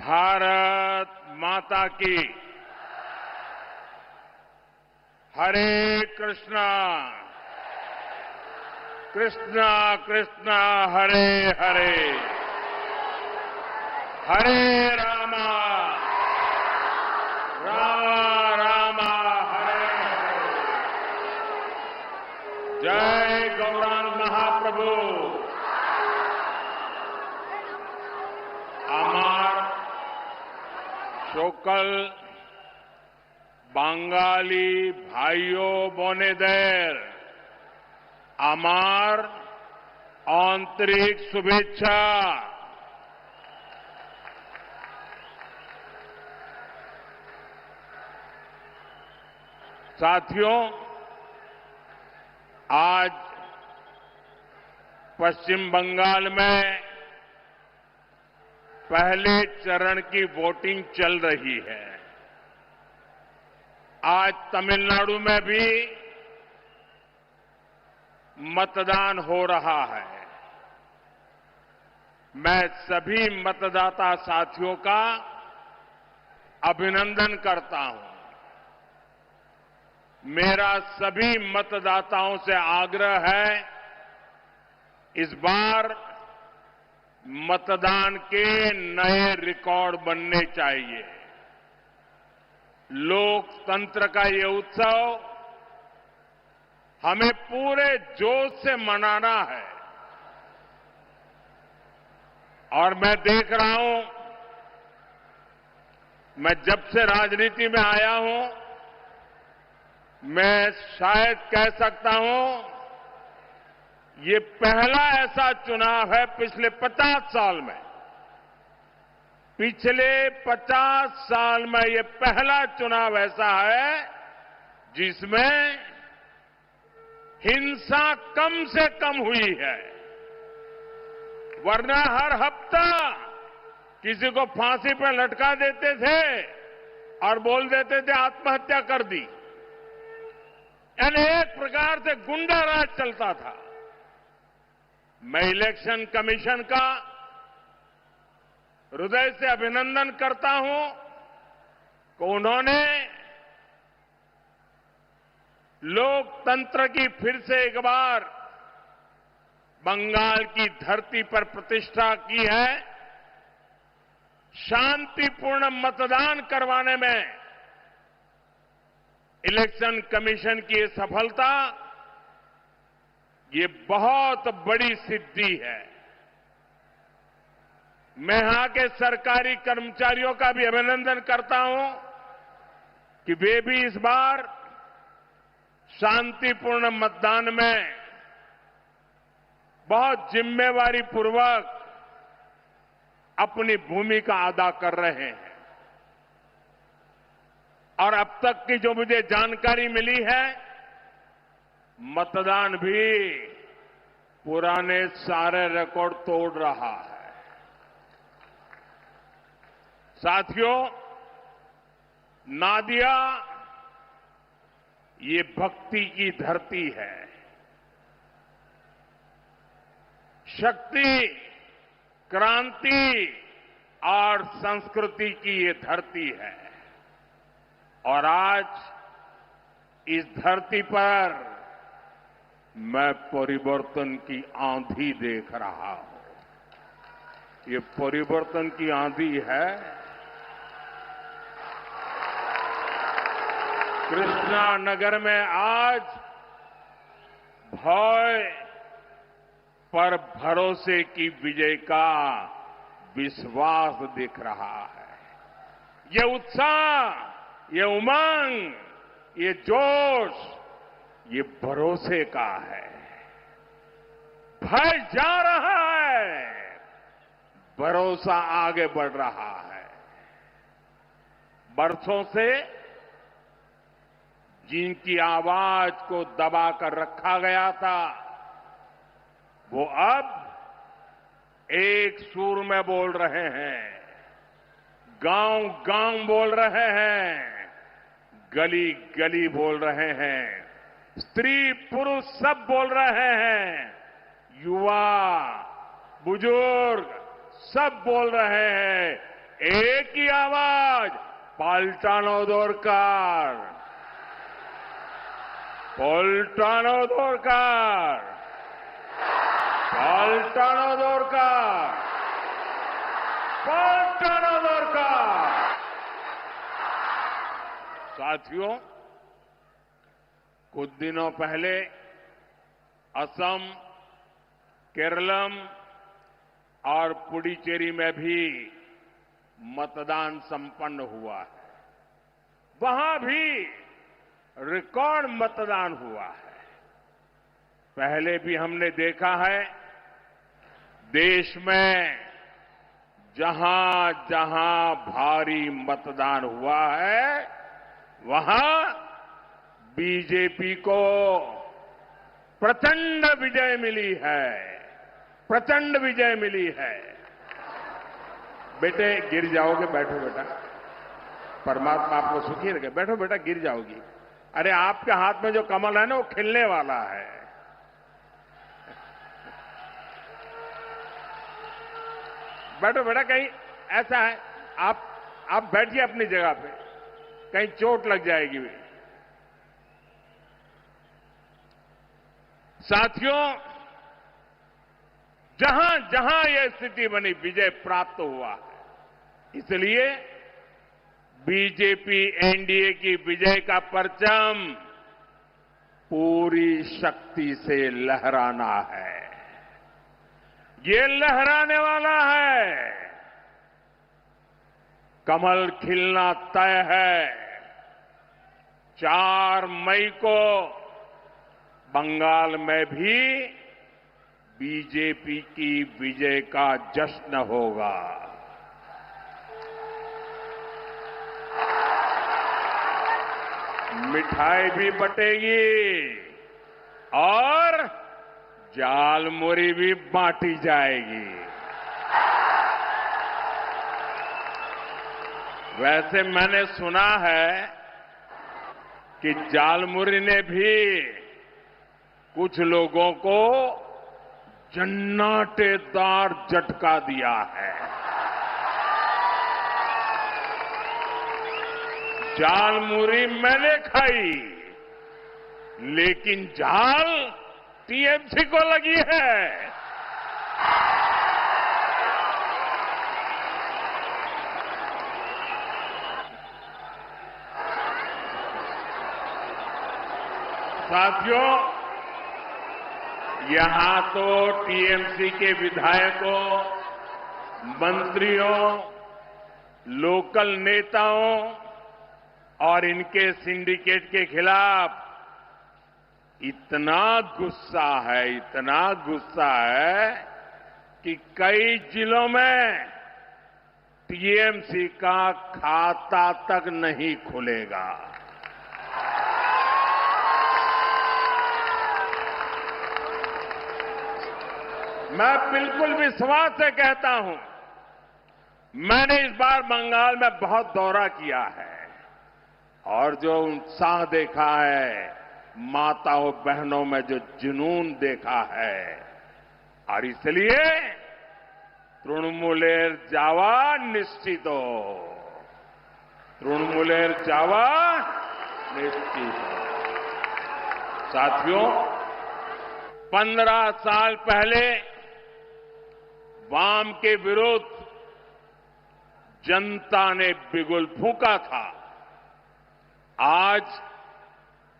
भारत माता की। हरे कृष्णा कृष्णा कृष्णा हरे हरे, हरे रामा रामा रामा हरे हरे। जय गौरांग महाप्रभु। আমার সকল বাঙালি ভাইও বোনেদের আমার आंतरिक शुभेच्छा। साथियों, आज पश्चिम बंगाल में पहले चरण की वोटिंग चल रही है। आज तमिलनाडु में भी मतदान हो रहा है। मैं सभी मतदाता साथियों का अभिनंदन करता हूं। मेरा सभी मतदाताओं से आग्रह है, इस बार मतदान के नए रिकॉर्ड बनने चाहिए। लोकतंत्र का ये उत्सव हमें पूरे जोश से मनाना है। और मैं देख रहा हूं, मैं जब से राजनीति में आया हूं, मैं शायद कह सकता हूं ये पहला ऐसा चुनाव है पिछले 50 साल में, पिछले 50 साल में ये पहला चुनाव ऐसा है जिसमें हिंसा कम से कम हुई है। वरना हर हफ्ता किसी को फांसी पर लटका देते थे और बोल देते थे आत्महत्या कर दी। यानी एक प्रकार से गुंडा राज चलता था। मैं इलेक्शन कमीशन का हृदय से अभिनंदन करता हूं कि उन्होंने लोकतंत्र की फिर से एक बार बंगाल की धरती पर प्रतिष्ठा की है। शांतिपूर्ण मतदान करवाने में इलेक्शन कमीशन की ये सफलता, ये बहुत बड़ी सिद्धि है। मैं यहां के सरकारी कर्मचारियों का भी अभिनंदन करता हूं कि वे भी इस बार शांतिपूर्ण मतदान में बहुत जिम्मेवारी पूर्वक अपनी भूमिका अदा कर रहे हैं। और अब तक की जो मुझे जानकारी मिली है, मतदान भी पुराने सारे रिकॉर्ड तोड़ रहा है। साथियों, नादिया ये भक्ति की धरती है, शक्ति, क्रांति और संस्कृति की ये धरती है। और आज इस धरती पर मैं परिवर्तन की आंधी देख रहा हूं। ये परिवर्तन की आंधी है। कृष्णा नगर में आज भय पर भरोसे की विजय का विश्वास दिख रहा है। ये उत्साह, ये उमंग, ये जोश, ये भरोसे का है। भय जा रहा है, भरोसा आगे बढ़ रहा है। बरसों से जिनकी आवाज को दबाकर रखा गया था, वो अब एक सुर में बोल रहे हैं, गांव गांव बोल रहे हैं, गली गली बोल रहे हैं, स्त्री पुरुष सब बोल रहे हैं, युवा बुजुर्ग सब बोल रहे हैं एक ही आवाज, पाल्टानो दोरकार, पाल्टानो दोरकार, पाल्टानो दोरकार, पाल्टानो दोरकार। साथियों, कुछ दिनों पहले असम, केरलम और पुडुचेरी में भी मतदान संपन्न हुआ है। वहां भी रिकॉर्ड मतदान हुआ है। पहले भी हमने देखा है, देश में जहां जहां भारी मतदान हुआ है, वहां बीजेपी को प्रचंड विजय मिली है, प्रचंड विजय मिली है। बेटे गिर जाओगे, बैठो बेटा, परमात्मा आपको सुखी रखे। बैठो बेटा, गिर जाओगी। अरे आपके हाथ में जो कमल है ना, वो खिलने वाला है। बैठो बेटा, कहीं ऐसा है आप बैठिए अपनी जगह पे, कहीं चोट लग जाएगी। साथियों, जहां जहां यह स्थिति बनी, विजय प्राप्त हुआ है। इसलिए बीजेपी एनडीए की विजय का परचम पूरी शक्ति से लहराना है। ये लहराने वाला है। कमल खिलना तय है। 4 मई को बंगाल में भी बीजेपी की विजय का जश्न होगा। मिठाई भी बटेगी और जालमुरी भी बांटी जाएगी। वैसे मैंने सुना है कि जालमुरी ने भी कुछ लोगों को जन्नाटेदार झटका दिया है। जालमुरी मैंने खाई, लेकिन जाल टीएमसी को लगी है। साथियों, यहां तो टीएमसी के विधायकों, मंत्रियों, लोकल नेताओं और इनके सिंडिकेट के खिलाफ इतना गुस्सा है, इतना गुस्सा है कि कई जिलों में टीएमसी का खाता तक नहीं खुलेगा। मैं बिल्कुल विश्वास से कहता हूं, मैंने इस बार बंगाल में बहुत दौरा किया है और जो उत्साह देखा है, माताओं बहनों में जो जुनून देखा है, और इसलिए तृणमूलेर जावा निश्चितो, तृणमूलेर जावा निश्चितो। साथियों, 15 साल पहले वाम के विरुद्ध जनता ने बिगुल फूंका था। आज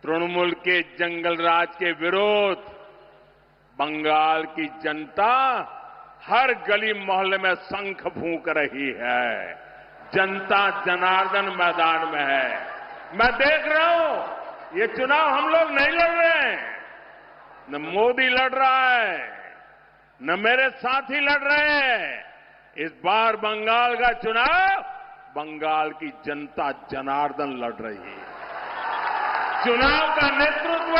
तृणमूल के जंगलराज के विरुद्ध बंगाल की जनता हर गली मोहल्ले में शंख फूंक रही है। जनता जनार्दन मैदान में है। मैं देख रहा हूं, ये चुनाव हम लोग नहीं लड़ रहे हैं, न मोदी लड़ रहा है, न मेरे साथी लड़ रहे हैं। इस बार बंगाल का चुनाव बंगाल की जनता जनार्दन लड़ रही है। चुनाव का नेतृत्व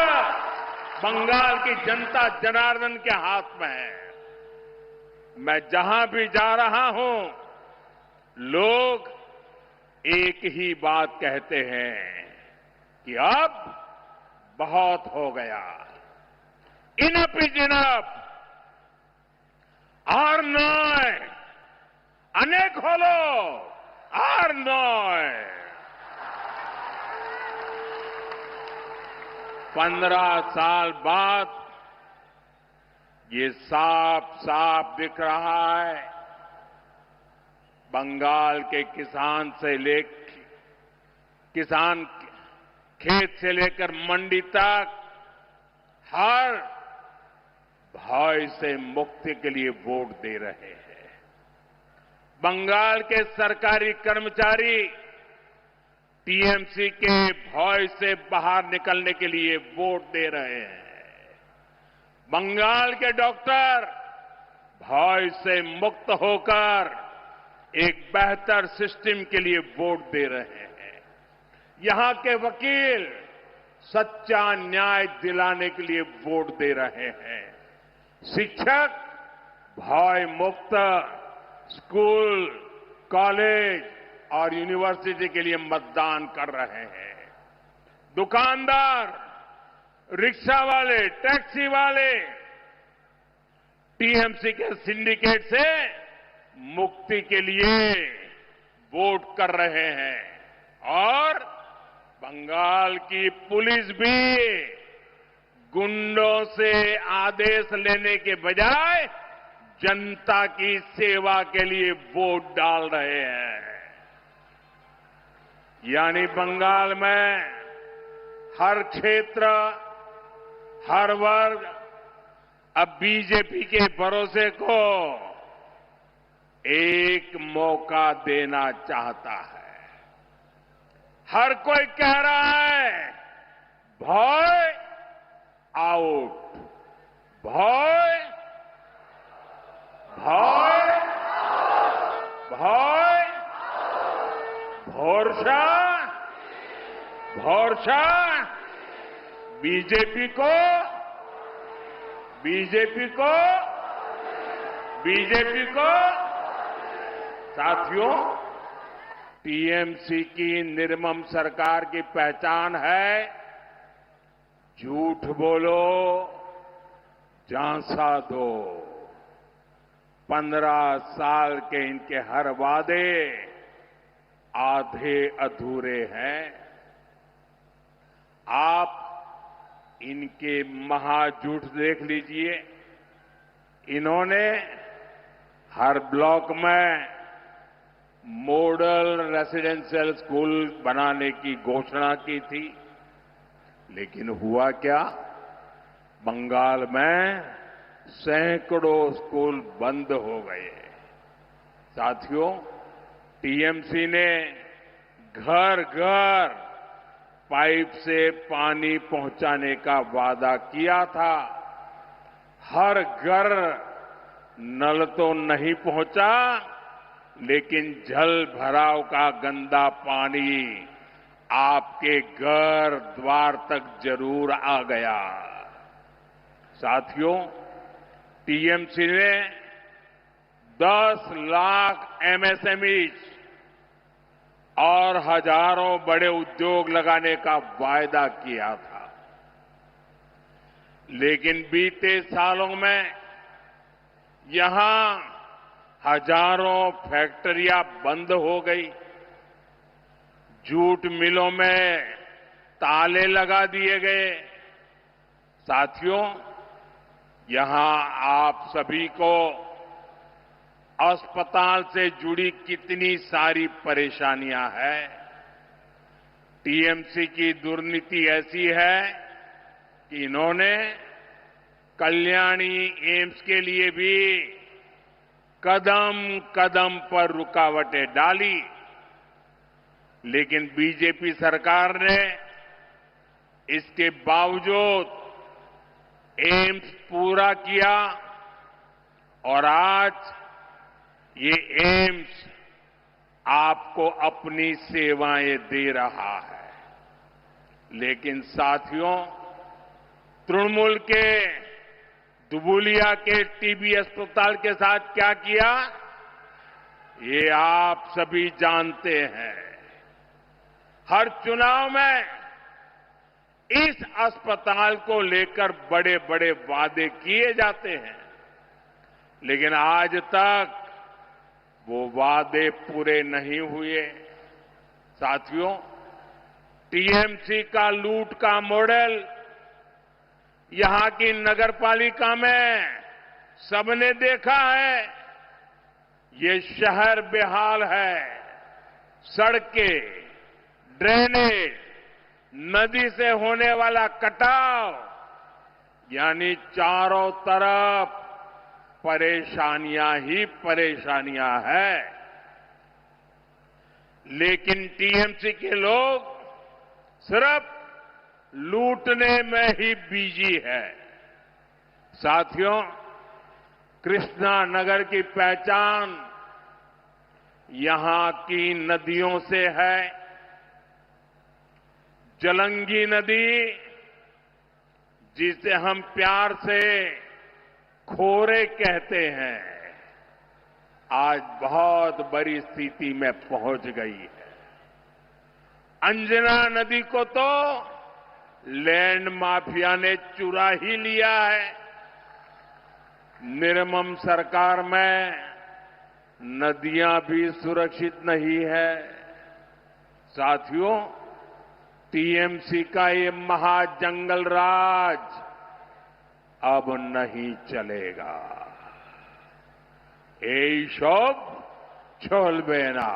बंगाल की जनता जनार्दन के हाथ में है। मैं जहां भी जा रहा हूं, लोग एक ही बात कहते हैं कि अब बहुत हो गया, इनफ इज इनफ, और नॉय, अनेक follow or not? 15 साल बाद ये साफ साफ दिख रहा है, बंगाल के किसान खेत से लेकर मंडी तक हर भय से मुक्ति के लिए वोट दे रहे हैं। बंगाल के सरकारी कर्मचारी टीएमसी के भय से बाहर निकलने के लिए वोट दे रहे हैं। बंगाल के डॉक्टर भय से मुक्त होकर एक बेहतर सिस्टम के लिए वोट दे रहे हैं। यहां के वकील सच्चा न्याय दिलाने के लिए वोट दे रहे हैं। शिक्षक भय मुक्त स्कूल, कॉलेज और यूनिवर्सिटी के लिए मतदान कर रहे हैं। दुकानदार, रिक्शा वाले, टैक्सी वाले टीएमसी के सिंडिकेट से मुक्ति के लिए वोट कर रहे हैं। और बंगाल की पुलिस भी गुंडों से आदेश लेने के बजाय जनता की सेवा के लिए वोट डाल रहे हैं। यानी बंगाल में हर क्षेत्र, हर वर्ग अब बीजेपी के भरोसे को एक मौका देना चाहता है। हर कोई कह रहा है भय आउट, भय भय भय भरोसा भरोसा बीजेपी को बीजेपी को बीजेपी को। साथियों, टीएमसी की निर्मम सरकार की पहचान है झूठ बोलो, झांसा दो। 15 साल के इनके हर वादे आधे अधूरे हैं। आप इनके महाझूठ देख लीजिए। इन्होंने हर ब्लॉक में मॉडल रेसिडेंशियल स्कूल बनाने की घोषणा की थी, लेकिन हुआ क्या? बंगाल में सैकड़ों स्कूल बंद हो गए। साथियों, टीएमसी ने घर घर पाइप से पानी पहुंचाने का वादा किया था। हर घर नल तो नहीं पहुंचा, लेकिन जल भराव का गंदा पानी आपके घर द्वार तक जरूर आ गया। साथियों, टीएमसी ने 10 लाख एमएसएमईज और हजारों बड़े उद्योग लगाने का वायदा किया था, लेकिन बीते सालों में यहां हजारों फैक्ट्रियां बंद हो गई, जूट मिलों में ताले लगा दिए गए। साथियों, यहां आप सभी को अस्पताल से जुड़ी कितनी सारी परेशानियां हैं। टीएमसी की दुर्नीति ऐसी है कि इन्होंने कल्याणी एम्स के लिए भी कदम कदम पर रुकावटें डाली, लेकिन बीजेपी सरकार ने इसके बावजूद एम्स पूरा किया और आज ये एम्स आपको अपनी सेवाएं दे रहा है। लेकिन साथियों, तृणमूल के दुबुलिया के टीबी अस्पताल के साथ क्या किया, ये आप सभी जानते हैं। हर चुनाव में इस अस्पताल को लेकर बड़े बड़े वादे किए जाते हैं, लेकिन आज तक वो वादे पूरे नहीं हुए। साथियों, टीएमसी का लूट का मॉडल यहां की नगरपालिका में सबने देखा है। ये शहर बेहाल है। सड़कें, ड्रेनेज, नदी से होने वाला कटाव, यानी चारों तरफ परेशानियां ही परेशानियां हैं। लेकिन टीएमसी के लोग सिर्फ लूटने में ही बिजी है। साथियों, कृष्णा नगर की पहचान यहां की नदियों से है। जलंगी नदी, जिसे हम प्यार से खोरे कहते हैं, आज बहुत बड़ी स्थिति में पहुंच गई है। अंजना नदी को तो लैंड माफिया ने चुरा ही लिया है। निर्मम सरकार में नदियां भी सुरक्षित नहीं है। साथियों, टीएमसी का ये महाजंगल राज अब नहीं चलेगा। এইসব চলবে না।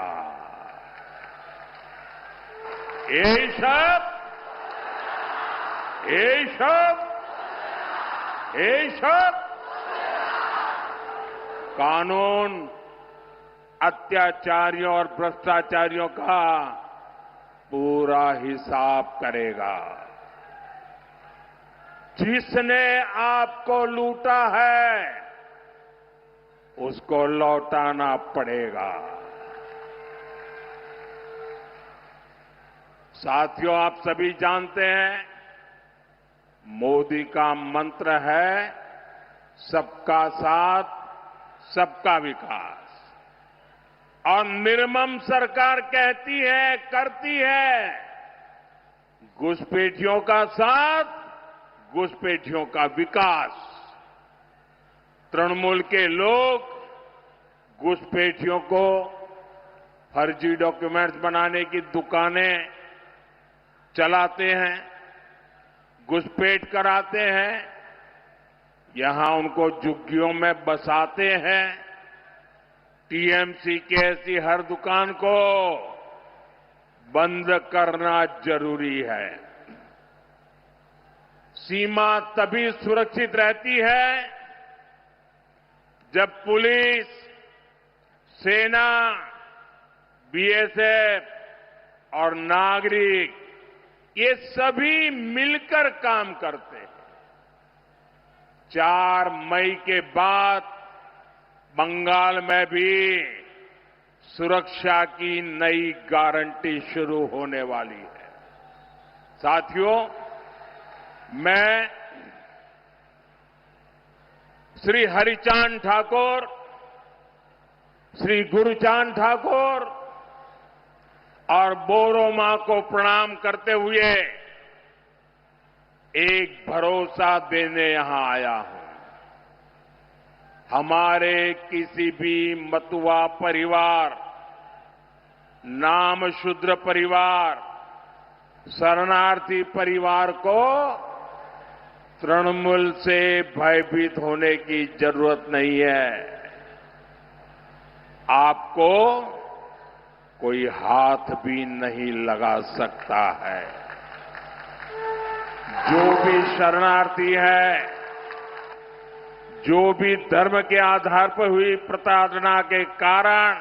এইসব कानून अत्याचारियों और भ्रष्टाचारियों का पूरा हिसाब करेगा। जिसने आपको लूटा है उसको लौटाना पड़ेगा। साथियों, आप सभी जानते हैं, मोदी का मंत्र है सबका साथ, सबका विकास। और निर्मम सरकार कहती है, करती है, घुसपैठियों का साथ, घुसपैठियों का विकास। तृणमूल के लोग घुसपैठियों को फर्जी डॉक्यूमेंट्स बनाने की दुकानें चलाते हैं, घुसपैठ कराते हैं, यहां उनको झुग्गियों में बसाते हैं। टीएमसी की ऐसी हर दुकान को बंद करना जरूरी है। सीमा तभी सुरक्षित रहती है जब पुलिस, सेना, बीएसएफ और नागरिक ये सभी मिलकर काम करते हैं। 4 मई के बाद बंगाल में भी सुरक्षा की नई गारंटी शुरू होने वाली है। साथियों, मैं श्री हरिचांद ठाकुर, श्री गुरुचांद ठाकुर और बोरो मां को प्रणाम करते हुए एक भरोसा देने यहां आया हूं। हमारे किसी भी मतुआ परिवार, नाम शूद्र परिवार, शरणार्थी परिवार को तृणमूल से भयभीत होने की जरूरत नहीं है। आपको कोई हाथ भी नहीं लगा सकता है। जो भी शरणार्थी है, जो भी धर्म के आधार पर हुई प्रताड़ना के कारण,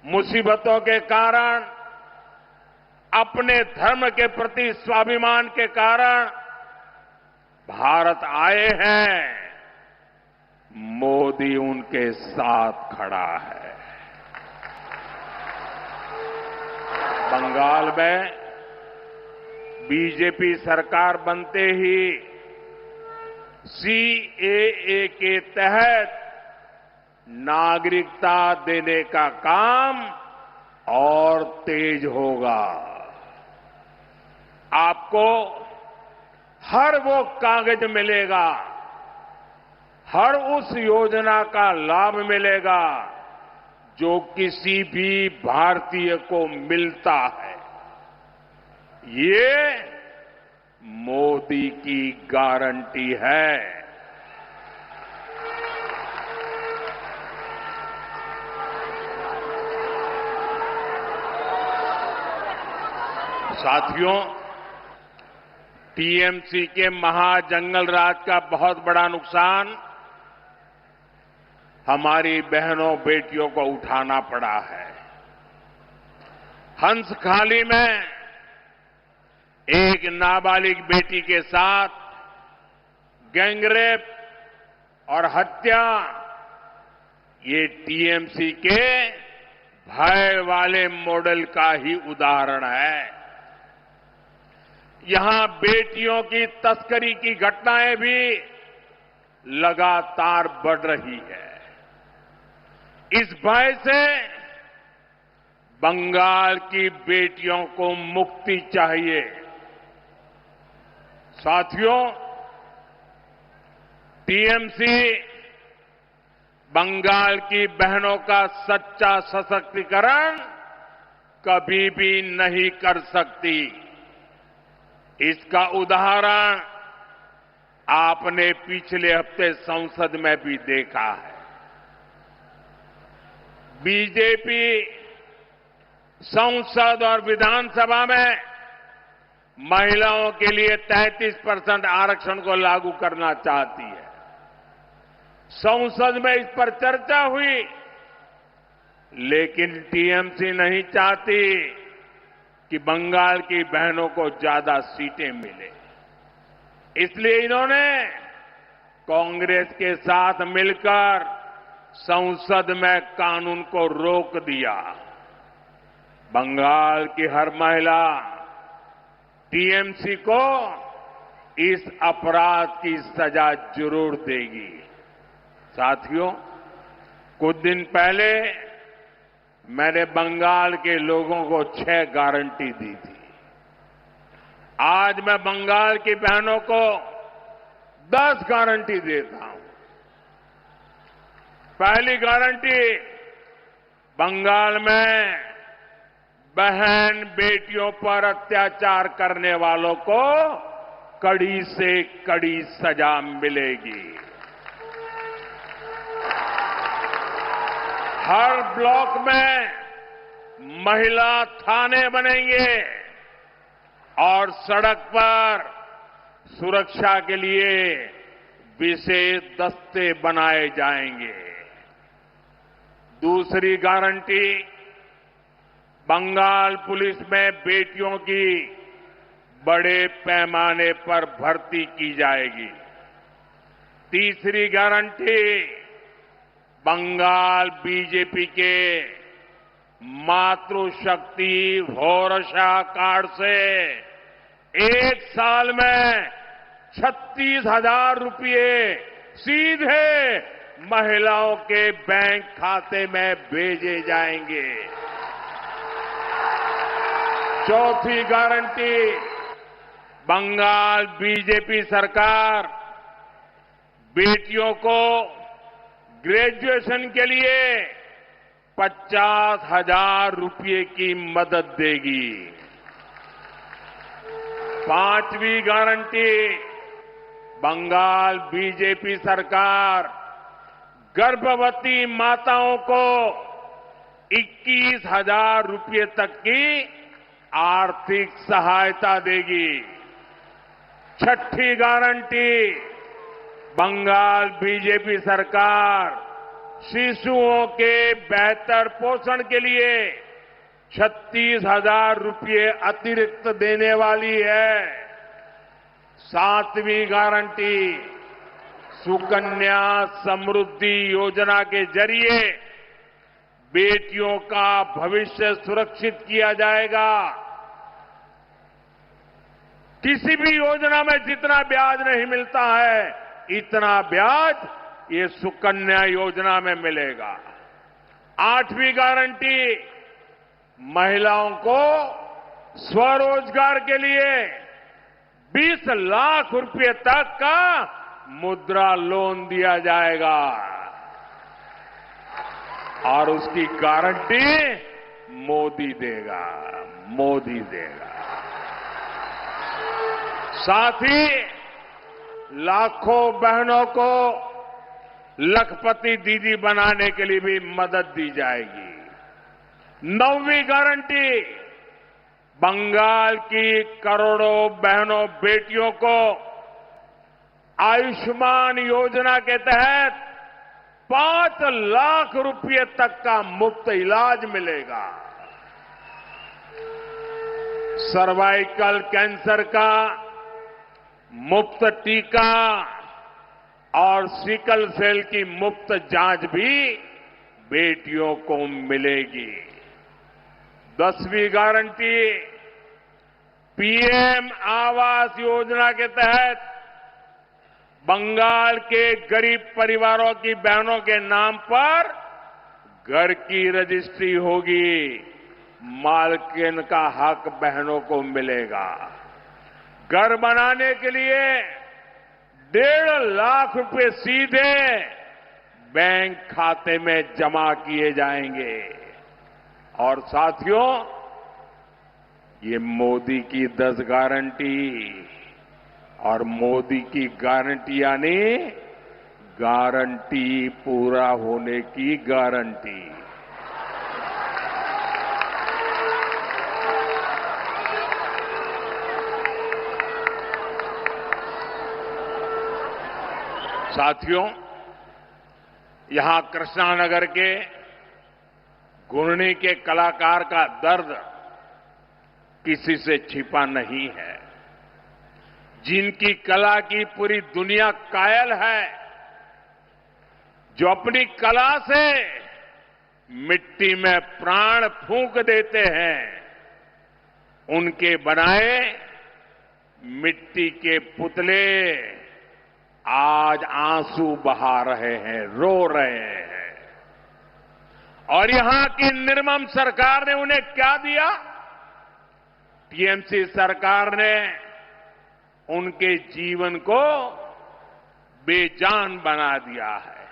मुसीबतों के कारण, अपने धर्म के प्रति स्वाभिमान के कारण भारत आए हैं, मोदी उनके साथ खड़ा है। बंगाल में बीजेपी सरकार बनते ही सीएए के तहत नागरिकता देने का काम और तेज होगा। आपको हर वो कागज मिलेगा, हर उस योजना का लाभ मिलेगा जो किसी भी भारतीय को मिलता है, ये मोदी की गारंटी है। साथियों, टीएमसी के महाजंगल राज का बहुत बड़ा नुकसान हमारी बहनों बेटियों को उठाना पड़ा है। हंसखाली में एक नाबालिग बेटी के साथ गैंगरेप और हत्या, ये टीएमसी के भय वाले मॉडल का ही उदाहरण है। यहां बेटियों की तस्करी की घटनाएं भी लगातार बढ़ रही है। इस भय से बंगाल की बेटियों को मुक्ति चाहिए। साथियों, टीएमसी बंगाल की बहनों का सच्चा सशक्तिकरण कभी भी नहीं कर सकती। इसका उदाहरण आपने पिछले हफ्ते संसद में भी देखा है। बीजेपी संसद और विधानसभा में महिलाओं के लिए 33% आरक्षण को लागू करना चाहती है। संसद में इस पर चर्चा हुई, लेकिन टीएमसी नहीं चाहती कि बंगाल की बहनों को ज्यादा सीटें मिले। इसलिए इन्होंने कांग्रेस के साथ मिलकर संसद में कानून को रोक दिया। बंगाल की हर महिला टीएमसी को इस अपराध की सजा जरूर देगी। साथियों, कुछ दिन पहले मैंने बंगाल के लोगों को 6 गारंटी दी थी। आज मैं बंगाल की बहनों को 10 गारंटी देता हूं। पहली गारंटी, बंगाल में बहन बेटियों पर अत्याचार करने वालों को कड़ी से कड़ी सजा मिलेगी। हर ब्लॉक में महिला थाने बनेंगे और सड़क पर सुरक्षा के लिए विशेष दस्ते बनाए जाएंगे। दूसरी गारंटी, बंगाल पुलिस में बेटियों की बड़े पैमाने पर भर्ती की जाएगी। तीसरी गारंटी, बंगाल बीजेपी के मातृशक्ति भरोसा कार्ड से 1 साल में 36,000 रुपये सीधे महिलाओं के बैंक खाते में भेजे जाएंगे। चौथी गारंटी, बंगाल बीजेपी सरकार बेटियों को ग्रेजुएशन के लिए 50,000 रुपये की मदद देगी। पांचवी गारंटी, बंगाल बीजेपी सरकार गर्भवती माताओं को 21,000 रुपये तक की आर्थिक सहायता देगी। छठी गारंटी, बंगाल बीजेपी सरकार शिशुओं के बेहतर पोषण के लिए 36,000 रुपये अतिरिक्त देने वाली है। सातवीं गारंटी, सुकन्या समृद्धि योजना के जरिए बेटियों का भविष्य सुरक्षित किया जाएगा। किसी भी योजना में जितना ब्याज नहीं मिलता है, इतना ब्याज ये सुकन्या योजना में मिलेगा। आठवीं गारंटी, महिलाओं को स्वरोजगार के लिए 20 लाख रुपए तक का मुद्रा लोन दिया जाएगा। और उसकी गारंटी मोदी देगा, मोदी देगा। साथ ही लाखों बहनों को लखपति दीदी बनाने के लिए भी मदद दी जाएगी। 9वीं गारंटी बंगाल की करोड़ों बहनों बेटियों को आयुष्मान योजना के तहत 5 लाख रुपए तक का मुफ्त इलाज मिलेगा। सर्वाइकल कैंसर का मुफ्त टीका और सिकल सेल की मुफ्त जांच भी बेटियों को मिलेगी। 10वीं गारंटी पीएम आवास योजना के तहत बंगाल के गरीब परिवारों की बहनों के नाम पर घर की रजिस्ट्री होगी, मालकिन का हक बहनों को मिलेगा। घर बनाने के लिए 1.5 लाख रुपए सीधे बैंक खाते में जमा किए जाएंगे। और साथियों, ये मोदी की 10 गारंटी और मोदी की गारंटी यानी गारंटी पूरा होने की गारंटी। साथियों, यहां कृष्णानगर के घुरनी के कलाकार का दर्द किसी से छिपा नहीं है। जिनकी कला की पूरी दुनिया कायल है, जो अपनी कला से मिट्टी में प्राण फूंक देते हैं, उनके बनाए मिट्टी के पुतले आज आंसू बहा रहे हैं, रो रहे हैं। और यहां की निर्मम सरकार ने उन्हें क्या दिया? टीएमसी सरकार ने उनके जीवन को बेजान बना दिया है।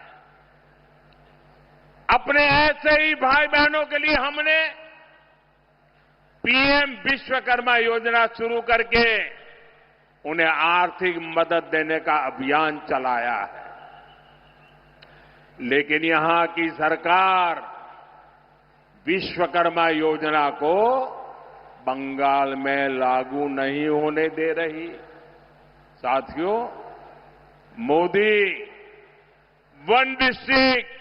अपने ऐसे ही भाई बहनों के लिए हमने पीएम विश्वकर्मा योजना शुरू करके उन्हें आर्थिक मदद देने का अभियान चलाया है। लेकिन यहां की सरकार विश्वकर्मा योजना को बंगाल में लागू नहीं होने दे रही। साथियों, मोदी 1 डिस्ट्रिक्ट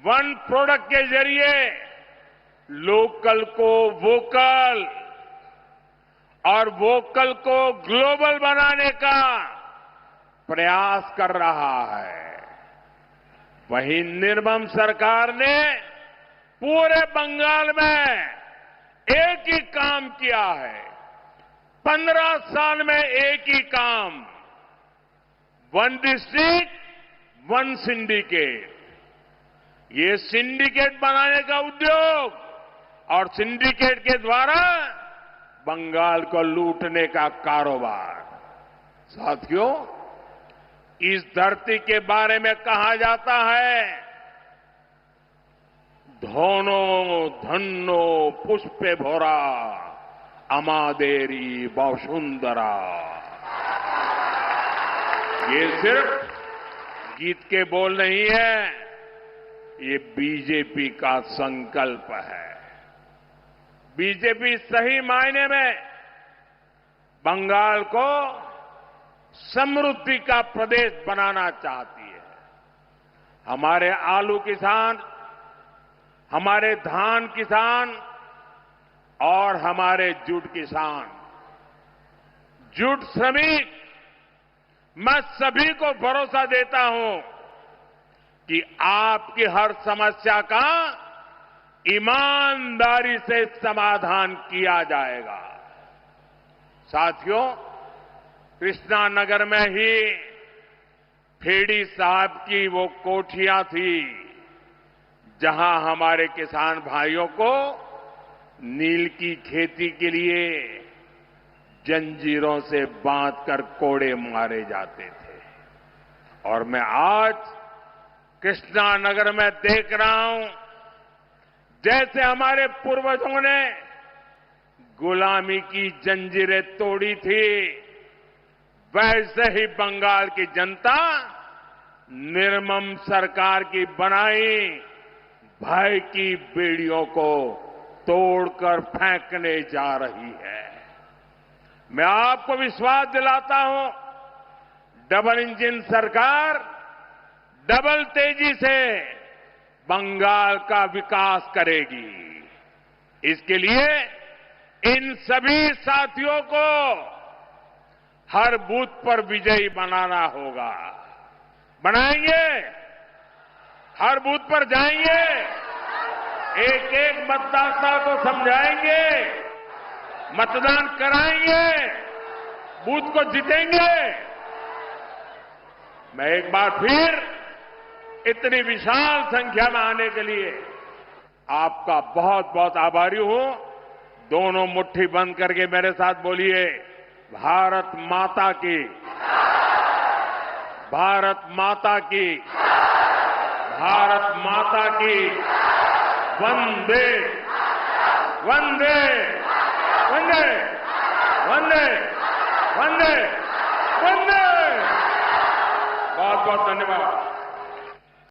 1 प्रोडक्ट के जरिए लोकल को वोकल और वोकल को ग्लोबल बनाने का प्रयास कर रहा है। वहीं निर्मम सरकार ने पूरे बंगाल में एक ही काम किया है। 15 साल में एक ही काम, 1 डिस्ट्रिक्ट 1 सिंडिकेट। ये सिंडिकेट बनाने का उद्योग और सिंडिकेट के द्वारा बंगाल को लूटने का कारोबार। साथियों, इस धरती के बारे में कहा जाता है, धोनो धन्नो पुष्पे भोरा अमादेरी बसुंधरा। ये सिर्फ गीत के बोल नहीं है, ये बीजेपी का संकल्प है। बीजेपी सही मायने में बंगाल को समृद्धि का प्रदेश बनाना चाहती है। हमारे आलू किसान, हमारे धान किसान और हमारे जूट किसान, जूट श्रमिक, मैं सभी को भरोसा देता हूं कि आपकी हर समस्या का ईमानदारी से समाधान किया जाएगा। साथियों, कृष्णानगर में ही खेड़ी साहब की वो कोठियां थी जहां हमारे किसान भाइयों को नील की खेती के लिए जंजीरों से बांधकर कोड़े मारे जाते थे। और मैं आज कृष्णानगर में देख रहा हूं जैसे हमारे पूर्वजों ने गुलामी की जंजीरें तोड़ी थी, वैसे ही बंगाल की जनता निर्मम सरकार की बनाई भय की बेड़ियों को तोड़कर फेंकने जा रही है। मैं आपको विश्वास दिलाता हूं, डबल इंजन सरकार डबल तेजी से बंगाल का विकास करेगी। इसके लिए इन सभी साथियों को हर बूथ पर विजयी बनाना होगा। बनाएंगे, हर बूथ पर जाएंगे, एक एक मतदाता को समझाएंगे, मतदान कराएंगे, बूथ को जीतेंगे। मैं एक बार फिर इतनी विशाल संख्या में आने के लिए आपका बहुत बहुत आभारी हूं। दोनों मुट्ठी बंद करके मेरे साथ बोलिए, भारत माता की, भारत माता की, भारत माता की, वंदे वंदे वंदे वंदे वंदे वंदे। बहुत बहुत धन्यवाद।